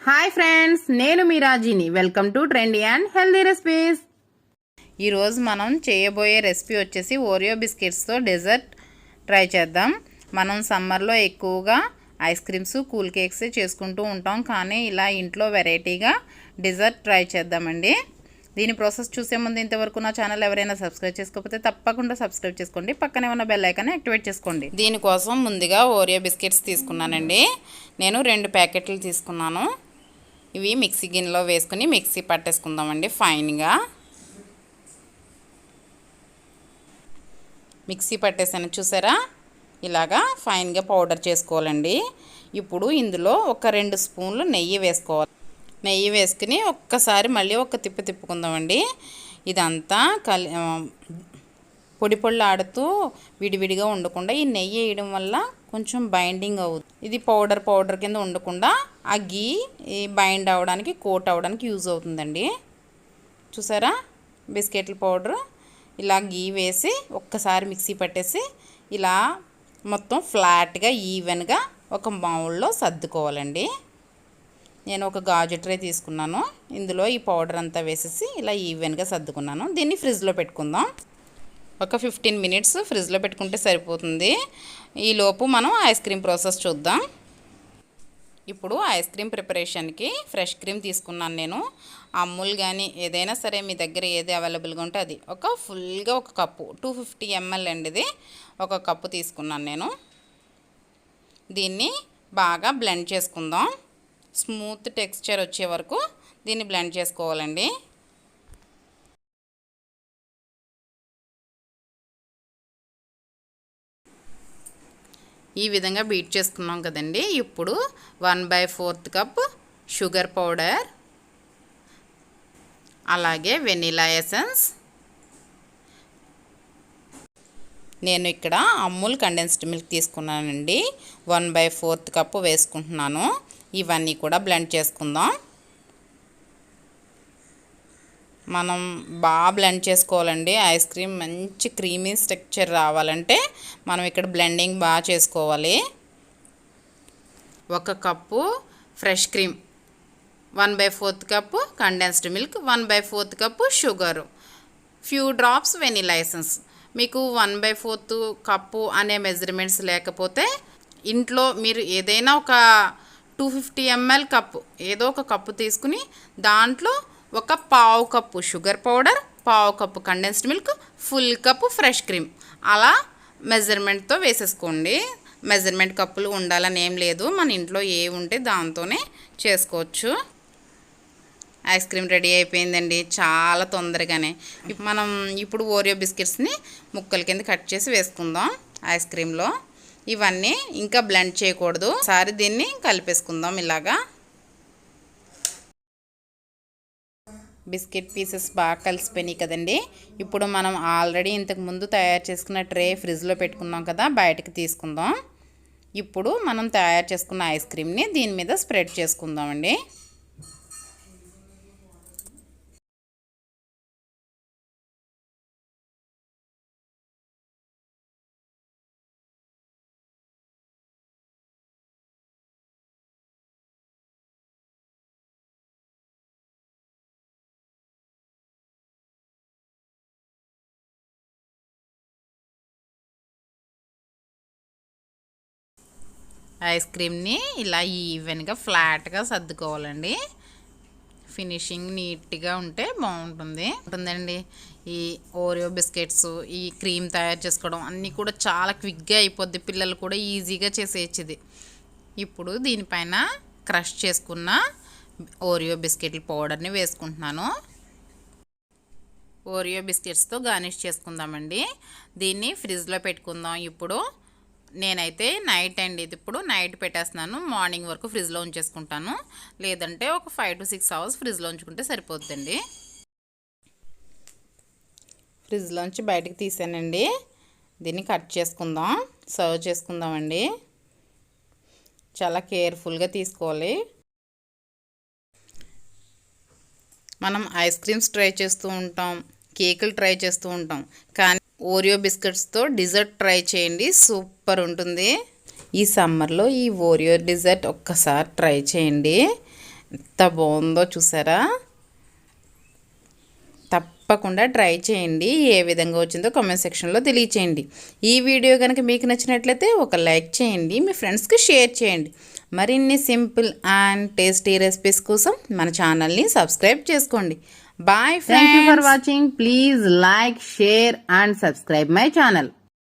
Hi friends, నేను మీ రాజీని. Welcome to trendy and healthy recipes. ఈరోజు మనం చేయబోయే రెసిపీ వచ్చేసి ఓరియో బిస్కెట్స్తో డెజర్ట్ ట్రై చేద్దాం. మనం సమ్మర్లో ఎక్కువగా ఐస్ క్రీమ్స్, కూల్ కేక్స్ చేసుకుంటూ ఉంటాం, కానీ ఇలా ఇంట్లో వెరైటీగా డెజర్ట్ ట్రై చేద్దామండి. దీని ప్రాసెస్ చూసే ముందు ఇంతవరకు నా ఛానల్ ఎవరైనా సబ్స్క్రైబ్ చేసుకోకపోతే తప్పకుండా సబ్స్క్రైబ్ చేసుకోండి. పక్కనే ఉన్న బెల్ ఐకాన్ యాక్టివేట్ చేసుకోండి. దీనికోసం ముందుగా ఓరియో బిస్కెట్స్ తీసుకున్నానండి. నేను 2 ప్యాకెట్లు తీసుకున్నాను. ఇవి మిక్సీ గిన్నెలో వేసుకుని మిక్సీ పట్టేసుకుందామండి. ఫైన్గా మిక్సీ పట్టేసాను, చూసారా? ఇలాగా ఫైన్గా పౌడర్ చేసుకోవాలండి. ఇప్పుడు ఇందులో ఒక 2 స్పూన్లు నెయ్యి వేసుకోవాలి. నెయ్యి వేసుకుని ఒక్కసారి మళ్ళీ ఒక తిప్పుకుందామండి. ఇదంతా పొడి ఆడుతూ విడివిడిగా ఉండకుండా ఈ నెయ్యి వేయడం వల్ల కొంచెం బైండింగ్ అవుతుంది. ఇది పౌడర్ కింద ఉండకుండా ఆ గీ బైండ్ అవ్వడానికి, కోట్ అవ్వడానికి యూజ్ అవుతుందండి. చూసారా? బిస్కెట్ల పౌడర్ ఇలా గీ వేసి ఒక్కసారి మిక్సీ పట్టేసి ఇలా మొత్తం ఫ్లాట్గా ఈవెన్గా ఒక బౌల్లో సర్దుకోవాలండి. నేను ఒక గాజు ట్రే తీసుకున్నాను. ఇందులో ఈ పౌడర్ అంతా వేసేసి ఇలా ఈవెన్గా సర్దుకున్నాను. దీన్ని ఫ్రిడ్జ్లో పెట్టుకుందాం. ఒక 15 మినిట్స్ ఫ్రిడ్జ్లో పెట్టుకుంటే సరిపోతుంది. ఈలోపు మనం ఐస్ క్రీమ్ ప్రాసెస్ చూద్దాం. ఇప్పుడు ఐస్ క్రీమ్ ప్రిపరేషన్కి ఫ్రెష్ క్రీమ్ తీసుకున్నాను నేను. అమూల్ కానీ ఏదైనా సరే మీ దగ్గర ఏది అవైలబుల్గా ఉంటే అది ఫుల్గా ఒక కప్పు 250 ml అండి. ఇది ఒక కప్పు తీసుకున్నాను నేను. దీన్ని బాగా బ్లెండ్ చేసుకుందాం. స్మూత్ టెక్స్చర్ వచ్చే వరకు దీన్ని బ్లెండ్ చేసుకోవాలండి. ఈ విధంగా బీట్ చేసుకున్నాం కదండి. ఇప్పుడు 1/4 కప్ షుగర్ పౌడర్, అలాగే వెనిలా ఎసెన్స్. నేను ఇక్కడ అమూల్ కండెన్స్డ్ మిల్క్ తీసుకున్నానండి. 1/4 కప్పు వేసుకుంటున్నాను. ఇవన్నీ కూడా బ్లెండ్ చేసుకుందాం. మనం బాగా బ్లెండ్ చేసుకోవాలండి. ఐస్ క్రీమ్ మంచి క్రీమీ స్ట్రక్చర్ రావాలంటే మనం ఇక్కడ బ్లెండింగ్ బాగా చేసుకోవాలి. 1 cup fresh cream, 1/4 cup condensed milk, 1/4 cup sugar, few drops vanilla essence. మీకు 1/4 కప్పు అనే మెజర్మెంట్స్ లేకపోతే ఇంట్లో మీరు ఏదైనా ఒక 250 ml కప్పు, ఏదో ఒక కప్పు తీసుకుని దాంట్లో ఒక 1/2 cup sugar powder, 1/2 cup condensed milk, full cup fresh cream అలా మెజర్మెంట్తో వేసేసుకోండి. మెజర్మెంట్ కప్పులు ఉండాలని ఏం లేదు, మన ఇంట్లో ఏ ఉంటే దాంతోనే చేసుకోవచ్చు. ఐస్ క్రీమ్ రెడీ అయిపోయిందండి, చాలా తొందరగానే. మనం ఇప్పుడు ఓరియో బిస్కెట్స్ని ముక్కల కింద కట్ చేసి వేసుకుందాం ఐస్ క్రీమ్లో. ఇవన్నీ ఇంకా బ్లెండ్ చేయకూడదు. ఒకసారి దీన్ని కలిపేసుకుందాం. ఇలాగా బిస్కెట్ పీసెస్ బాగా కలిసిపోయినాయి కదండి. ఇప్పుడు మనం ఆల్రెడీ ఇంతకుముందు తయారు చేసుకున్న ట్రే ఫ్రిడ్జ్లో పెట్టుకున్నాం కదా, బయటకు తీసుకుందాం. ఇప్పుడు మనం తయారు చేసుకున్న ఐస్ క్రీమ్ని దీని మీద స్ప్రెడ్ చేసుకుందామండి. ఐస్ క్రీమ్ని ఇలా ఈవెన్గా ఫ్లాట్గా సర్దుకోవాలండి. ఫినిషింగ్ నీట్గా ఉంటే ఉంటుందండి. ఈ ఓరియో బిస్కెట్స్, ఈ క్రీమ్ తయారు చేసుకోవడం అన్నీ కూడా చాలా క్విక్గా అయిపోద్ది. పిల్లలు కూడా ఈజీగా చేసేయచ్చు ఇది. ఇప్పుడు దీనిపైన క్రష్ చేసుకున్న ఓరియో బిస్కెట్ల పౌడర్ని వేసుకుంటున్నాను. ఓరియో బిస్కెట్స్తో గార్నిష్ చేసుకుందామండి. దీన్ని ఫ్రిడ్జ్లో పెట్టుకుందాం. ఇప్పుడు నేనైతే నైట్ అండి, ఇది ఇప్పుడు నైట్ పెట్టేస్తున్నాను. మార్నింగ్ వరకు ఫ్రిడ్జ్లో ఉంచేసుకుంటాను. లేదంటే ఒక 5 to 6 hours ఫ్రిడ్జ్లో ఉంచుకుంటే సరిపోతుందండి. ఫ్రిడ్జ్లోంచి బయటకు తీసానండి. దీన్ని కట్ చేసుకుందాం, సర్వ్ చేసుకుందామండి. చాలా కేర్ఫుల్గా తీసుకోవాలి. మనం ఐస్ క్రీమ్స్ ట్రై చేస్తూ ఉంటాం, కేకులు ట్రై చేస్తూ ఉంటాం, కానీ ఓరియో బిస్కెట్స్తో డిజర్ట్ ట్రై చేయండి, సూపర్ ఉంటుంది. ఈ సమ్మర్లో ఈ ఓరియో డిజర్ట్ ఒక్కసారి ట్రై చేయండి. ఎంత బాగుందో చూసారా. తప్పకుండా ట్రై చేయండి. ఏ విధంగా వచ్చిందో కామెంట్ సెక్షన్లో తెలియచేయండి. ఈ వీడియో కనుక మీకు నచ్చినట్లయితే ఒక లైక్ చేయండి, మీ ఫ్రెండ్స్కి షేర్ చేయండి. మరిన్ని సింపుల్ అండ్ టేస్టీ రెసిపీస్ కోసం మన ఛానల్ని సబ్స్క్రైబ్ చేసుకోండి. Bye friends. Thank you for watching. Please like, share and subscribe my channel.